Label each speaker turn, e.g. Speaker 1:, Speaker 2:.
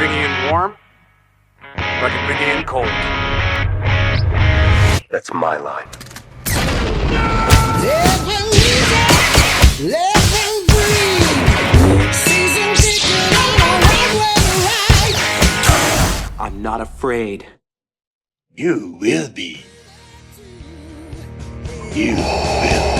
Speaker 1: bring you in warm, or I can bring you in cold.
Speaker 2: That's my line.
Speaker 1: I'm not afraid.
Speaker 2: You will be. You will